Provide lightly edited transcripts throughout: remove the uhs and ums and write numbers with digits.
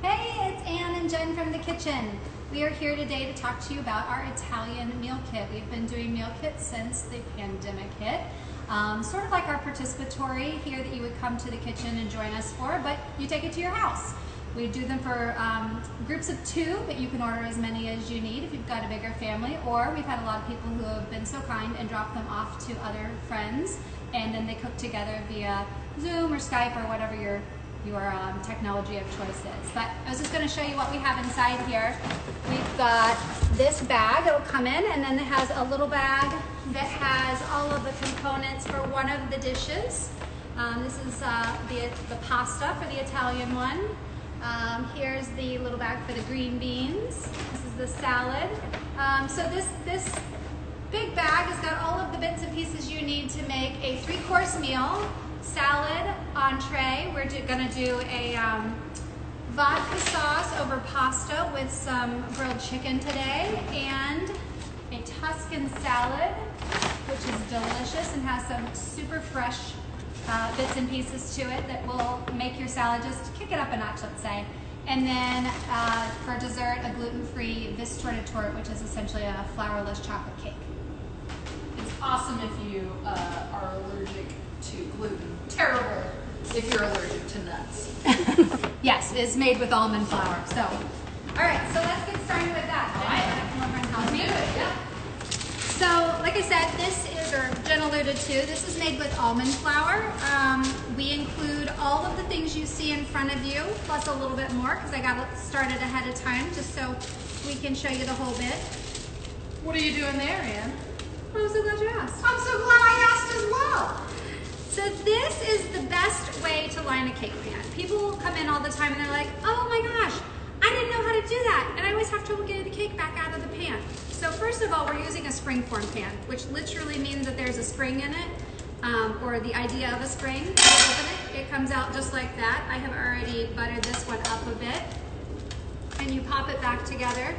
Hey, it's Ann and Jen from the kitchen. We are here today to talk to you about our Italian meal kit. We've been doing meal kits since the pandemic hit. Sort of like our participatory here that you would come to the kitchen and join us for, but you take it to your house. We do them for groups of 2, but you can order as many as you need if you've got a bigger family, or we've had a lot of people who have been so kind and dropped them off to other friends, and then they cook together via Zoom or Skype or whatever your technology of choice is. But I was just going to show you what we have inside here. We've got this bag. It'll come in, and then it has a little bag that has all of the components for one of the dishes. This is the pasta for the Italian one. Here's the little bag for the green beans. This is the salad. So this big bag has got all of the bits and pieces you need to make a 3-course meal. Salad, entree. We're going to do a vodka sauce over pasta with some grilled chicken today, and a Tuscan salad, which is delicious and has some super fresh bits and pieces to it that will make your salad just kick it up a notch, let's say. And then for dessert, a gluten-free Vistortatore, which is essentially a flourless chocolate cake. It's awesome if you are allergic to gluten. Terrible if you're allergic to nuts. Yes, it's made with almond flour. So, all right, so let's get started with that. All right. Come over and help me. Do it, yeah. So, like I said, this is, or Jen alluded to, this is made with almond flour. We include all of the things you see in front of you, plus a little bit more, because I got it started ahead of time, just so we can show you the whole bit. What are you doing there, Ann? I'm so glad you asked. I'm so glad I asked as well. So this is the best way to line a cake pan. People will come in all the time and they're like, oh my gosh, I didn't know how to do that. And I always have trouble getting the cake back out of the pan. So first of all, we're using a springform pan, which literally means that there's a spring in it, or the idea of a spring. When you open it, it comes out just like that. I have already buttered this one up a bit. And you pop it back together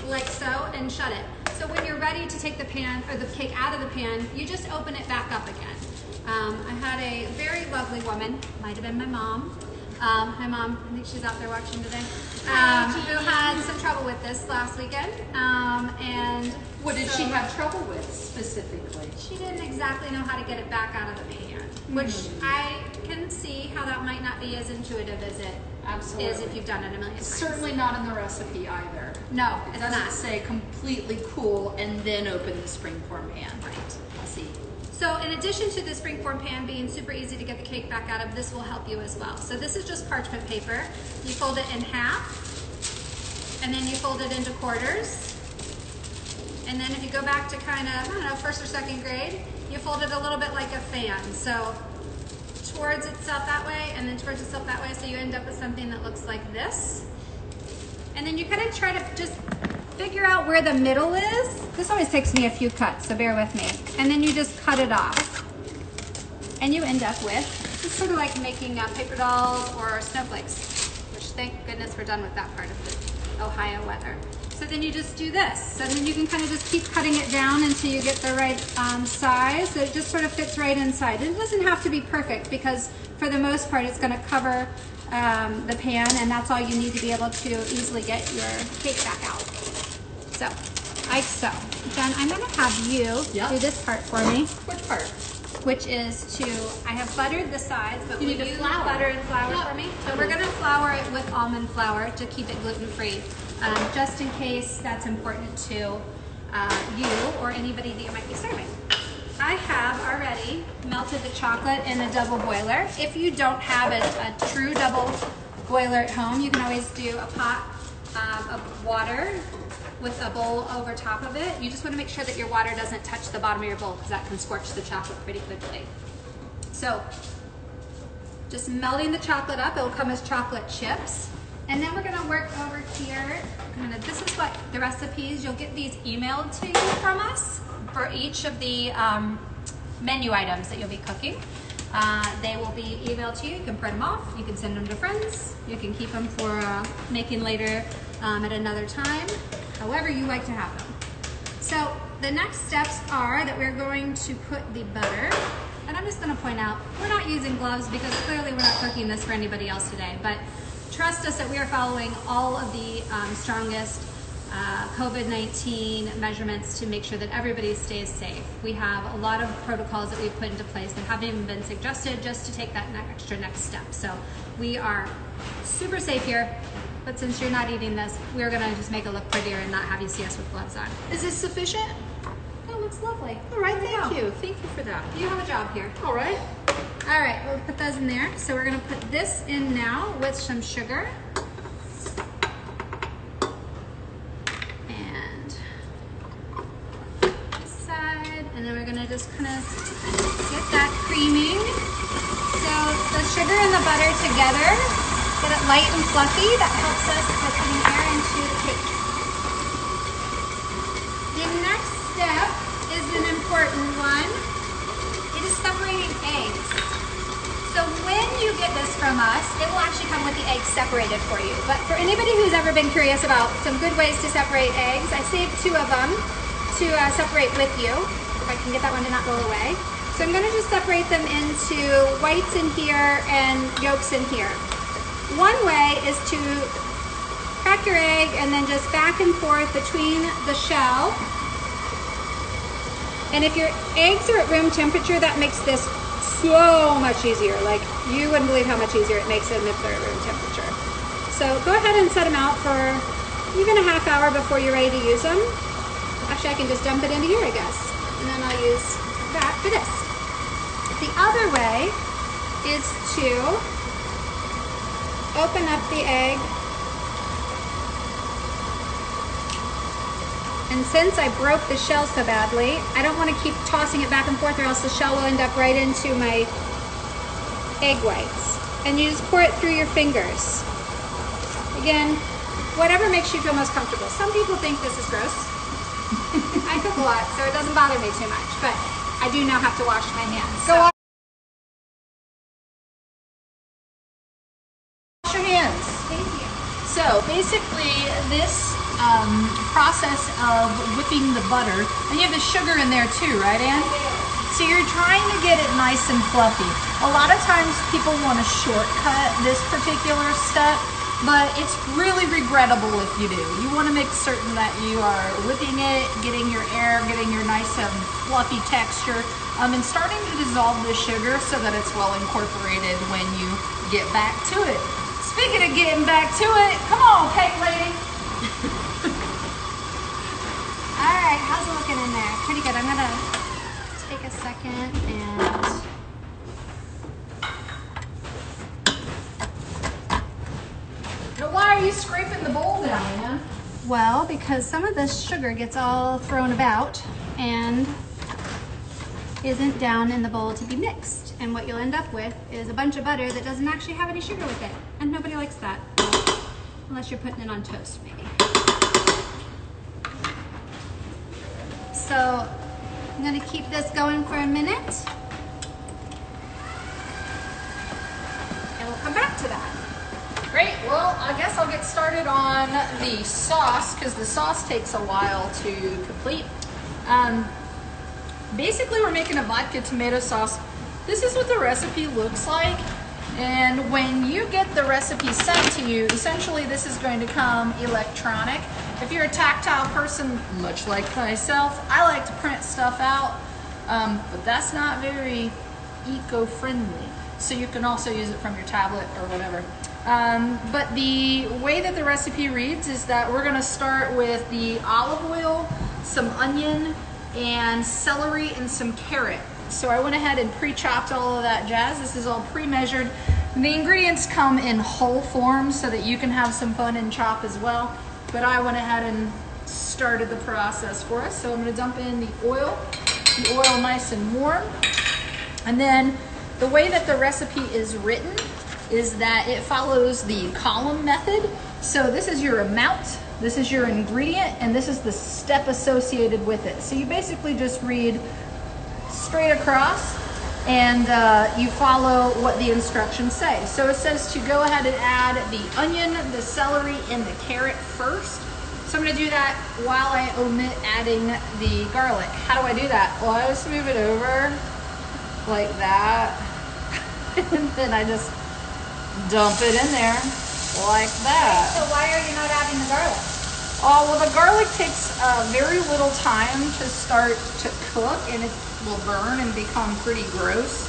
like so and shut it. So when you're ready to take the pan, or the cake out of the pan, you just open it back up again. I had a very lovely woman, might have been my mom. Hi Mom, I think she's out there watching today, who had some trouble with this last weekend. And what did she have trouble with specifically? She didn't exactly know how to get it back out of the pan, which I can see how that might not be as intuitive as it is if you've done it a million times. Certainly not in the recipe either. No, it doesn't say completely cool and then open the springform pan. Right. I see. So in addition to the springform pan being super easy to get the cake back out of, this will help you as well. So this is just parchment paper. You fold it in half, and then you fold it into quarters. And then if you go back to kind of, I don't know, 1st or 2nd grade, you fold it a little bit like a fan. So towards itself that way, and then towards itself that way, so you end up with something that looks like this. And then you kind of try to just figure out where the middle is. This always takes me a few cuts, so bear with me. And then you just cut it off. And you end up with, it's sort of like making paper dolls or snowflakes, which thank goodness we're done with that part of the Ohio weather. So then you just do this. So then you can kind of just keep cutting it down until you get the right size. So it just sort of fits right inside. It doesn't have to be perfect because for the most part it's going to cover the pan, and that's all you need to be able to easily get your cake back out. So, like so. Jen, I'm going to have you do this part for me. Which part? Which is to, I have buttered the sides, but you need to flour. Butter and flour for me? So we're going to flour it with almond flour to keep it gluten-free, just in case that's important to you or anybody that you might be serving. I have already melted the chocolate in a double boiler. If you don't have a true double boiler at home, you can always do a pot of water with a bowl over top of it. You just want to make sure that your water doesn't touch the bottom of your bowl because that can scorch the chocolate pretty quickly. So just melting the chocolate up, it will come as chocolate chips. And then we're going to work over here. This is what the recipes, you'll get these emailed to you from us for each of the menu items that you'll be cooking. They will be emailed to you. You can print them off. You can send them to friends. You can keep them for making later at another time, however you like to have them. So the next steps are that we're going to put the butter, and I'm just going to point out, we're not using gloves because clearly we're not cooking this for anybody else today, but trust us that we are following all of the strongest COVID-19 measurements to make sure that everybody stays safe. We have a lot of protocols that we've put into place that haven't even been suggested just to take that extra next step. So we are super safe here, but since you're not eating this, we're gonna just make it look prettier and not have you see us with gloves on. Is this sufficient? That looks lovely. All right, thank you. Thank you for that. You have a job here. All right. All right, we'll put those in there. So we're gonna put this in now with some sugar. And then we're gonna just kind of get that creaming. So the sugar and the butter together, get it light and fluffy. That helps us by putting air into the cake. The next step is an important one. It is separating eggs. So when you get this from us, it will actually come with the eggs separated for you. But for anybody who's ever been curious about some good ways to separate eggs, I saved 2 of them to separate with you. I can get that one to not go away. So I'm gonna just separate them into whites in here and yolks in here. One way is to crack your egg and then just back and forth between the shell. And if your eggs are at room temperature, that makes this so much easier. Like, you wouldn't believe how much easier it makes them if they're at room temperature. So go ahead and set them out for even a half hour before you're ready to use them. Actually, I can just dump it into here, I guess. And then I'll use that for this. The other way is to open up the egg. And since I broke the shell so badly, I don't want to keep tossing it back and forth or else the shell will end up right into my egg whites. And you just pour it through your fingers. Again, whatever makes you feel most comfortable. Some people think this is gross. I cook a lot, so it doesn't bother me too much, but I do now have to wash my hands. Go wash your hands. Thank you. So basically this process of whipping the butter, and you have the sugar in there too, right, Ann? So you're trying to get it nice and fluffy. A lot of times people want to shortcut this particular step, but it's really regrettable if you do. You want to make certain that you are whipping it, getting your air, getting your nice fluffy texture, and starting to dissolve the sugar so that it's well incorporated when you get back to it. Speaking of getting back to it, come on, cake lady. All right, how's it looking in there? Pretty good. I'm gonna take a second and Why are you scraping the bowl down, Ann? well, because some of this sugar gets all thrown about and isn't down in the bowl to be mixed. And what you'll end up with is a bunch of butter that doesn't actually have any sugar with it. And nobody likes that, unless you're putting it on toast, maybe. So I'm gonna keep this going for a minute. And we'll come back to that. Great, well, I guess I'll get started on the sauce because the sauce takes a while to complete. Basically, we're making a vodka tomato sauce. This is what the recipe looks like. And when you get the recipe sent to you, essentially this is going to come electronic. If you're a tactile person, much like myself, I like to print stuff out, but that's not very eco-friendly. So you can also use it from your tablet or whatever. But the way that the recipe reads is that we're gonna start with the olive oil, some onion, and celery, and some carrot. So I went ahead and pre-chopped all of that jazz. This is all pre-measured. The ingredients come in whole form so that you can have some fun and chop as well. But I went ahead and started the process for us. So I'm gonna dump in the oil nice and warm. And then the way that the recipe is written is that it follows the column method. So this is your amount, this is your ingredient, and this is the step associated with it. So you basically just read straight across and you follow what the instructions say. So it says to go ahead and add the onion, the celery, and the carrot first. So I'm gonna do that while I omit adding the garlic. How do I do that? Well, I just move it over like that, and then I just dump it in there. like that. So why are you not adding the garlic? Oh, well, the garlic takes very little time to start to cook, and it will burn and become pretty gross.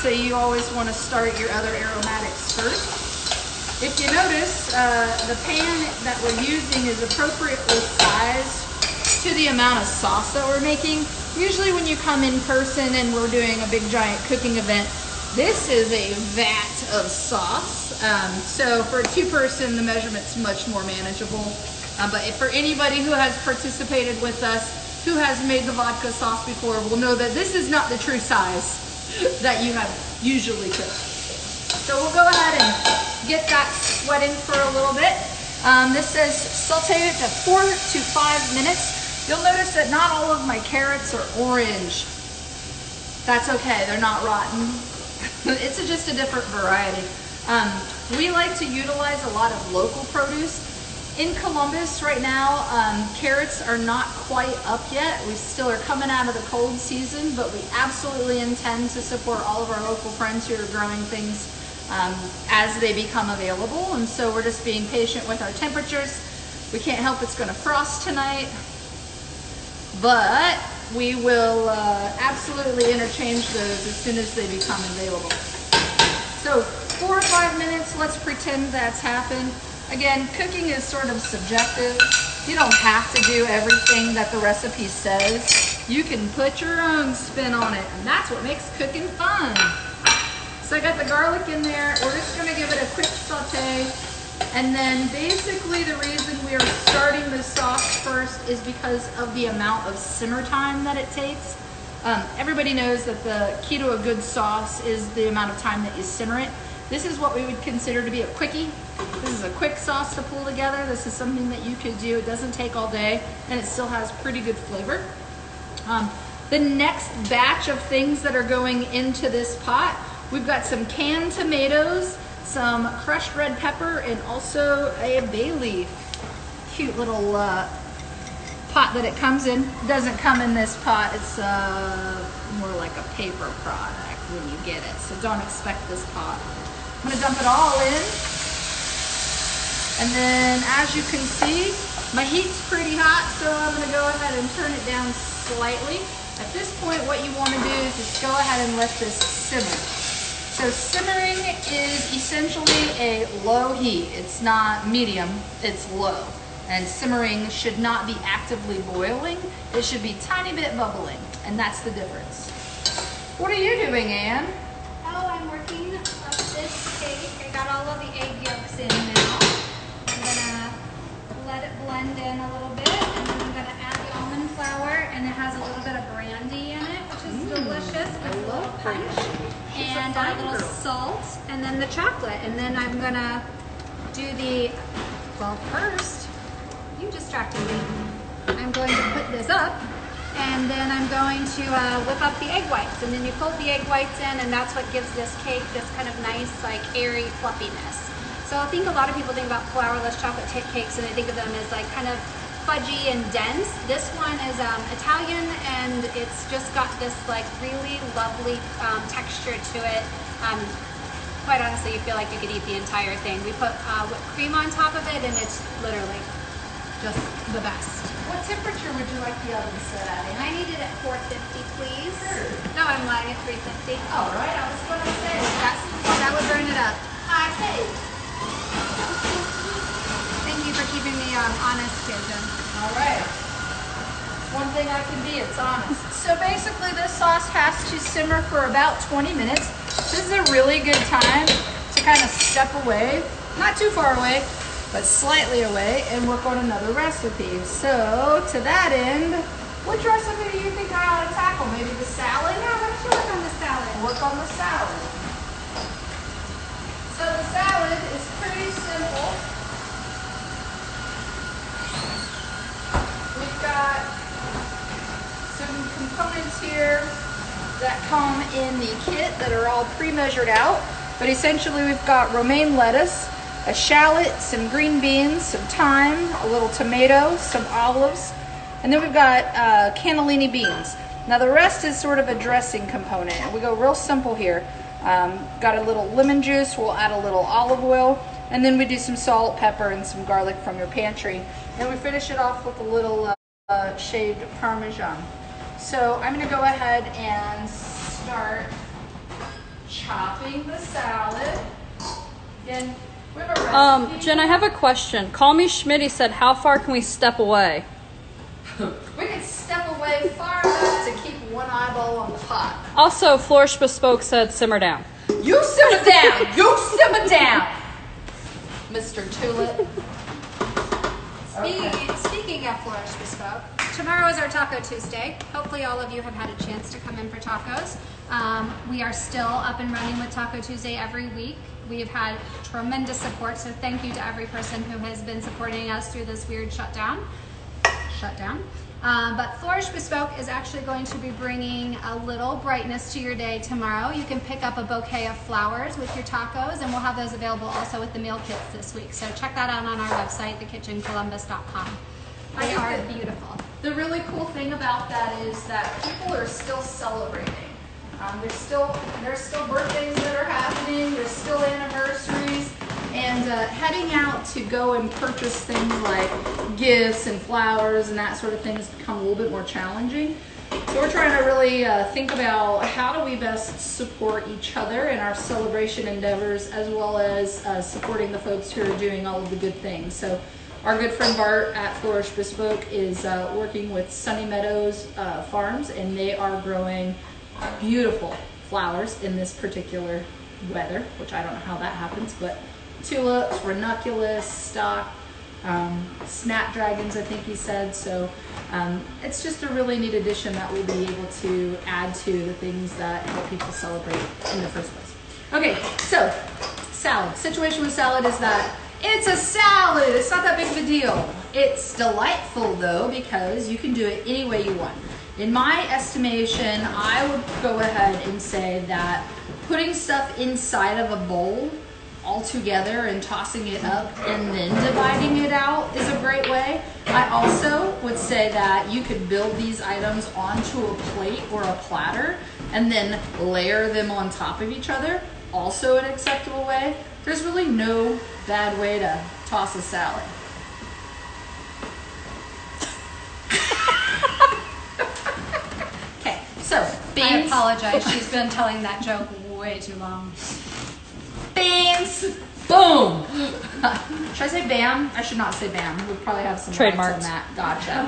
So you always want to start your other aromatics first. If you notice, the pan that we're using is appropriately sized to the amount of sauce that we're making. Usually when you come in person and we're doing a big giant cooking event, this is a vat of sauce. So for a two-person, the measurement's much more manageable. But for anybody who has participated with us, who has made the vodka sauce before, will know that this is not the true size that you have usually cooked. So we'll go ahead and get that sweating for a little bit. This says saute it to 4 to 5 minutes. You'll notice that not all of my carrots are orange. That's okay, they're not rotten. It's just a different variety. We like to utilize a lot of local produce. In Columbus right now, carrots are not quite up yet. We still are coming out of the cold season, but we absolutely intend to support all of our local friends who are growing things as they become available. And so we're just being patient with our temperatures. We can't help it's going to frost tonight, but we will absolutely interchange those as soon as they become available. So 4 or 5 minutes, let's pretend that's happened. Again, cooking is sort of subjective. You don't have to do everything that the recipe says. You can put your own spin on it, and that's what makes cooking fun. So I got the garlic in there. We're just gonna give it a quick saute. And then basically the reason we are starting the sauce first is because of the amount of simmer time that it takes. Everybody knows that the key to a good sauce is the amount of time that you simmer it. This is what we would consider to be a quickie. This is a quick sauce to pull together. This is something that you could do. It doesn't take all day, and it still has pretty good flavor. The next batch of things that are going into this pot, we've got some canned tomatoes, some crushed red pepper, and also a bay leaf. Cute little pot that it comes in. It doesn't come in this pot. It's more like a paper product when you get it, so don't expect this pot. I'm gonna dump it all in. And then as you can see, my heat's pretty hot, so I'm gonna go ahead and turn it down slightly. At this point, what you wanna do is just go ahead and let this simmer. So simmering is essentially a low heat. It's not medium, it's low. And simmering should not be actively boiling. It should be tiny bit bubbling, and that's the difference. What are you doing, Anne? Oh, I'm working up this cake. I got all of the egg yolks in now. I'm gonna let it blend in a little bit, and then I'm gonna add the almond flour, and it has a little bit of brandy in it, which is delicious with a little punch, and a little salt, and then the chocolate. And then I'm gonna do the, well, first, you distracted me. I'm going to put this up, and then I'm going to whip up the egg whites, and then you fold the egg whites in, and that's what gives this cake this kind of nice, like, airy fluffiness. So I think a lot of people think about flourless chocolate cakes, and they think of them as like kind of fudgy and dense. This one is Italian, and it's just got this like really lovely texture to it. Quite honestly, you feel like you could eat the entire thing. We put whipped cream on top of it, and it's literally just the best. What temperature would you like the oven set at? I need it at 450, please. Sure. No, I'm lying, at 350. All right, I was going to say. That would burn it up. Okay. Thank you for keeping me honest, Kirsten. All right. One thing I can be, it's honest. So basically this sauce has to simmer for about 20 minutes. This is a really good time to kind of step away, not too far away, but slightly away, and work on another recipe. So to that end, which recipe do you think I ought to tackle? Maybe the salad? Yeah, why don't you work on the salad? Work on the salad. So the salad is pretty simple. We've got some components here that come in the kit that are all pre-measured out. But essentially we've got romaine lettuce, a shallot, some green beans, some thyme, a little tomato, some olives, and then we've got cannellini beans. Now the rest is sort of a dressing component. We go real simple here. Got a little lemon juice, we'll add a little olive oil, And then we do some salt, pepper, and some garlic from your pantry. And we finish it off with a little shaved Parmesan. So I'm gonna go ahead and start chopping the salad. Again, we have a recipe. Jen, I have a question. Call Me Schmitty said, how far can we step away? We can step away far enough to keep one eyeball on the pot. Also, Flourish Bespoke said, simmer down. You simmer down! You simmer down! Mr. Tulip. Speaking of Flourish Bespoke, tomorrow is our Taco Tuesday. Hopefully all of you have had a chance to come in for tacos. We are still up and running with Taco Tuesday every week. We have had tremendous support, so thank you to every person who has been supporting us through this weird shutdown. But Flourish Bespoke is actually going to be bringing a little brightness to your day tomorrow. You can pick up a bouquet of flowers with your tacos, and we'll have those available also with the meal kits this week. So check that out on our website, thekitchencolumbus.com. They are beautiful. The really cool thing about that is that people are still celebrating. There's still birthdays that are happening. There's still anniversaries. And heading out to go and purchase things like gifts and flowers and that sort of thing has become a little bit more challenging. So we're trying to really think about how do we best support each other in our celebration endeavors, as well as supporting the folks who are doing all of the good things. So our good friend Bart at Flourish Bespoke is working with Sunny Meadows Farms, and they are growing beautiful flowers in this particular weather, which I don't know how that happens, but tulips, ranunculus, stock, snapdragons, I think he said. So it's just a really neat addition that we'll be able to add to the things that help people celebrate in the first place. Okay, so salad. Situation with salad is that it's a salad. It's not that big of a deal. It's delightful though, because you can do it any way you want. In my estimation, I would go ahead and say that putting stuff inside of a bowl all together and tossing it up and then dividing it out is a great way. I also would say that you could build these items onto a plate or a platter and then layer them on top of each other, also an acceptable way. There's really no bad way to toss a salad. Okay, so beans. I apologize. She's been telling that joke way too long. Beans. Boom. Should I say bam? I should not say bam. We'll probably have some trademarks on that. Gotcha.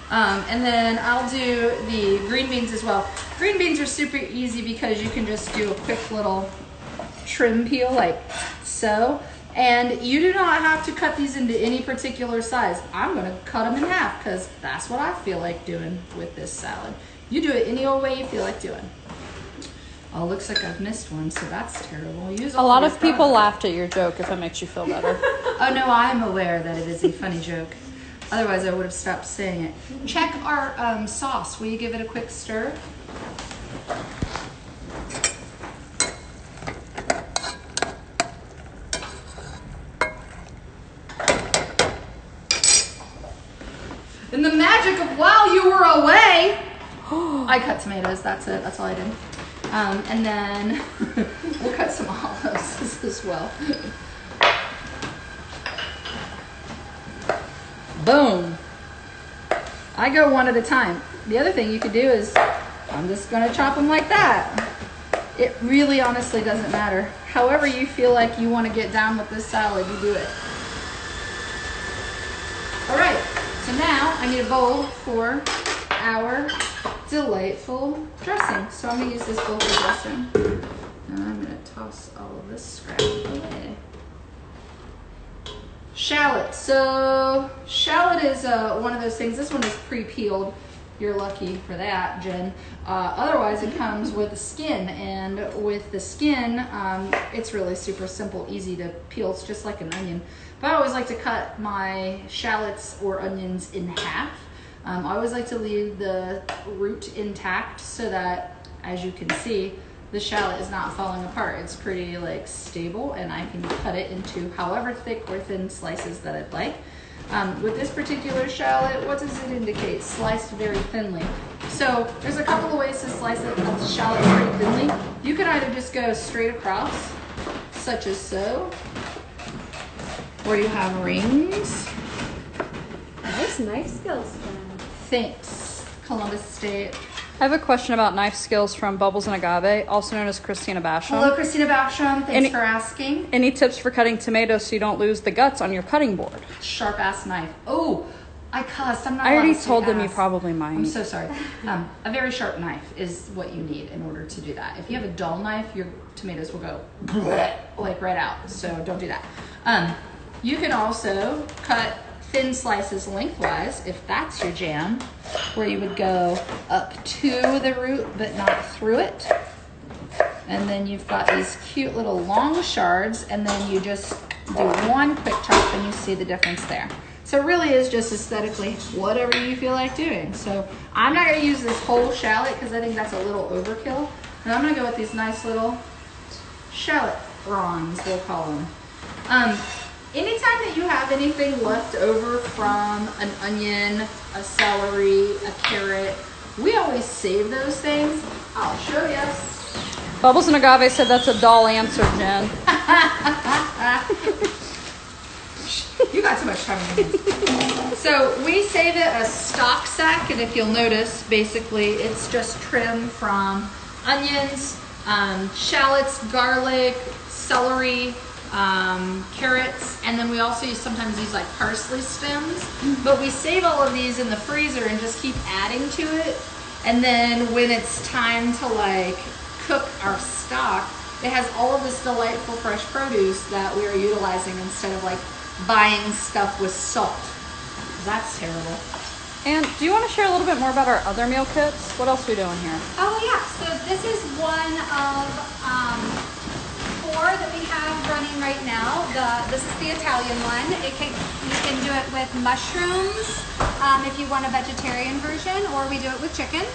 And then I'll do the green beans as well. Green beans are super easy because you can just do a quick little trim peel like so. And you do not have to cut these into any particular size. I'm going to cut them in half because that's what I feel like doing with this salad. You do it any old way you feel like doing. Oh, looks like I've missed one, so that's terrible. A lot of people laughed at your joke, if it makes you feel better. Oh, no, I'm aware that it is a funny joke. Otherwise, I would have stopped saying it. Check our sauce. Will you give it a quick stir? In the magic of while you were away, I cut tomatoes. That's it. That's all I did. And then we'll cut some olives as well. Boom. I go one at a time. The other thing you could do is, I'm just going to chop them like that. It really honestly doesn't matter. However you feel like you want to get down with this salad, you do it. All right, so now I need a bowl for our delightful dressing. So I'm going to use this bowl for dressing. And I'm going to toss all of this scrap away. Shallot. So shallot is one of those things. This one is pre-peeled. You're lucky for that, Jen. Otherwise, it comes with the skin. And with the skin, it's really super simple, easy to peel. It's just like an onion. But I always like to cut my shallots or onions in half. I always like to leave the root intact so that, as you can see, the shallot is not falling apart. It's pretty like stable, and I can cut it into however thick or thin slices that I'd like. With this particular shallot, what does it indicate? Sliced very thinly. So there's a couple of ways to slice the shallot pretty thinly. You can either just go straight across, such as so, Or do you have rings? Nice knife skills, Jen. Thanks, Columbus State. I have a question about knife skills from Bubbles and Agave, also known as Christina Basham. Hello, Christina Basham. Thanks for asking. Any tips for cutting tomatoes so you don't lose the guts on your cutting board? Sharp ass knife. Oh, I cussed. I'm not. I already allowed to say told them you ass. probably might. I'm so sorry. A very sharp knife is what you need in order to do that. If you have a dull knife, your tomatoes will go like right out. So don't do that. You can also cut thin slices lengthwise if that's your jam, where you would go up to the root but not through it. And then you've got these cute little long shards, and then you just do one quick chop and you see the difference there. So it really is just aesthetically whatever you feel like doing. So I'm not gonna use this whole shallot because I think that's a little overkill. And I'm gonna go with these nice little shallot fronds, we'll call them. Anytime that you have anything left over from an onion, a celery, a carrot, we always save those things. I'll show you. Bubbles and Agave said that's a dull answer, Jen. You got too much time in your hands. So we save it a stock sack, and if you'll notice, basically it's just trim from onions, shallots, garlic, celery, carrots, and then we also sometimes use like parsley stems. But we save all of these in the freezer and just keep adding to it. And then when it's time to like cook our stock, it has all of this delightful fresh produce that we are utilizing instead of like buying stuff with salt. That's terrible. And do you want to share a little bit more about our other meal kits? What else are we doing here? Oh yeah, so this is one of 4 that we have running right now. This is the Italian one. You can do it with mushrooms if you want a vegetarian version, or we do it with chicken.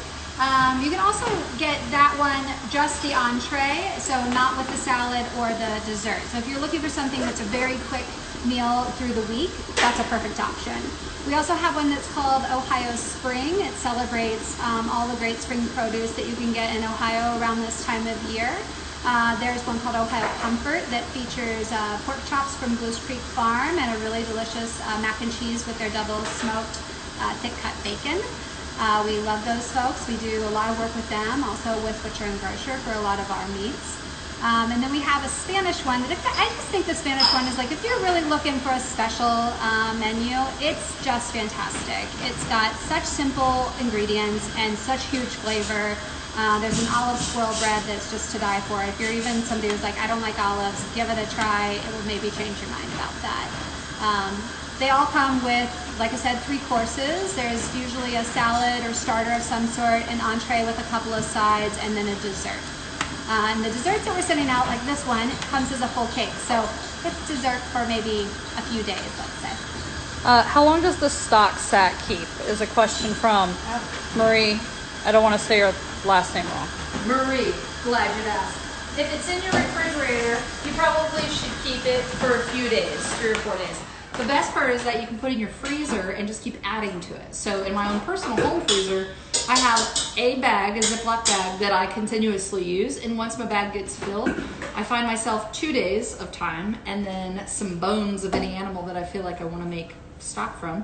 You can also get that one just the entree, so not with the salad or the dessert. So if you're looking for something that's a very quick meal through the week, that's a perfect option. We also have one that's called Ohio Spring. It celebrates all the great spring produce that you can get in Ohio around this time of year. There's one called Ohio Comfort that features pork chops from Blues Creek Farm and a really delicious mac and cheese with their double smoked thick cut bacon. We love those folks. We do a lot of work with them, also with Butcher and Grocer for a lot of our meats. And then we have a Spanish one that I just think the Spanish one is like, if you're really looking for a special menu, it's just fantastic. It's got such simple ingredients and such huge flavor. There's an olive swirl bread that's just to die for. If you're even somebody who's like, I don't like olives, give it a try. It will maybe change your mind about that. They all come with, like I said, 3 courses. There's usually a salad or starter of some sort, an entree with a couple of sides, and then a dessert. And the desserts that we're sending out, like this one, comes as a full cake. So it's dessert for maybe a few days, let's say. How long does the stock sack keep? Is a question from Marie. I don't want to say her last name wrong. Marie, glad you asked. If it's in your refrigerator, you probably should keep it for a few days, 3 or 4 days. The best part is that you can put it in your freezer and just keep adding to it. So in my own personal home freezer, I have a bag, a Ziploc bag, that I continuously use. And once my bag gets filled, I find myself 2 days of time and then some bones of any animal that I feel like I want to make stock from.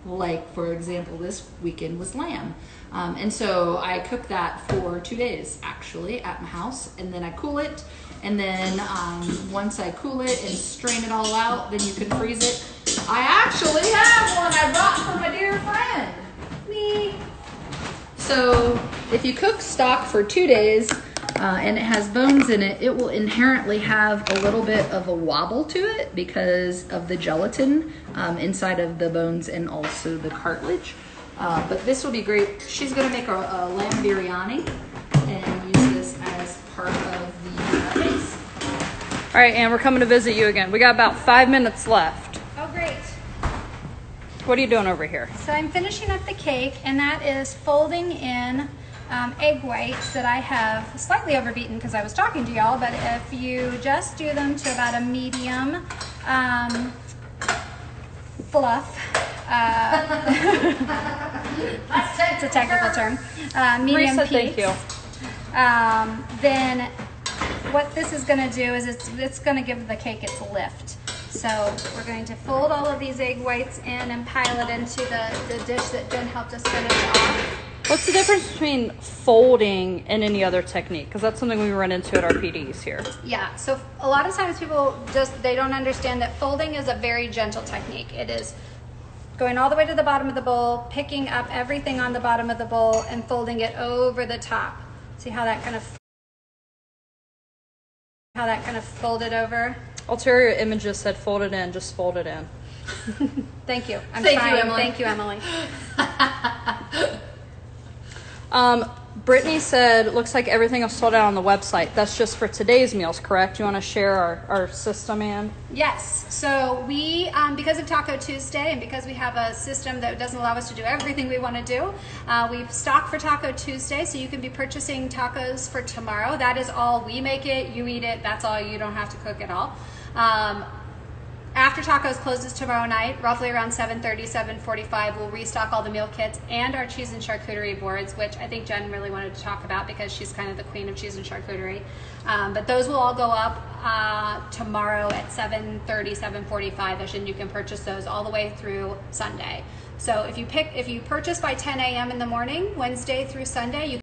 Like, for example, this weekend was lamb. And so I cook that for 2 days, actually, at my house. And then I cool it. And then once I cool it and strain it all out, then you can freeze it. I actually have one I brought from a dear friend. Me. So if you cook stock for 2 days and it has bones in it, it will inherently have a little bit of a wobble to it because of the gelatin inside of the bones and also the cartilage. But this will be great. She's going to make a lamb biryani and use this as part of the base. All right, Ann, we're coming to visit you again. We got about 5 minutes left. Oh, great. What are you doing over here? So I'm finishing up the cake, and that is folding in egg whites that I have slightly overbeaten because I was talking to y'all, but if you just do them to about a medium fluff, it's a technical term, medium Marisa, peaks, thank you. Then what this is going to do is it's going to give the cake its lift. So we're going to fold all of these egg whites in and pile it into the dish that Jen helped us finish off. What's the difference between folding and any other technique? Because that's something we run into at our PDs here. Yeah, so a lot of times people they don't understand that folding is a very gentle technique. It is going all the way to the bottom of the bowl, picking up everything on the bottom of the bowl and folding it over the top. See how that kind of folded over? Ulterior Images said fold it in, just fold it in. Thank you. Thank you, Emily. Thank you, Emily. Brittany said, looks like everything is sold out on the website. That's just for today's meals, correct? You want to share our system, Ann? Yes. So we, because of Taco Tuesday and because we have a system that doesn't allow us to do everything we want to do, we've stocked for Taco Tuesday, so you can be purchasing tacos for tomorrow. That is all. We make it, you eat it. That's all. You don't have to cook it all. After Tacos closes tomorrow night, roughly around 7:30, 7:45, we'll restock all the meal kits and our cheese and charcuterie boards, which I think Jen really wanted to talk about because she's kind of the queen of cheese and charcuterie. But those will all go up tomorrow at 7:30, 7:45ish, and you can purchase those all the way through Sunday. So if you purchase by 10 a.m. in the morning, Wednesday through Sunday, you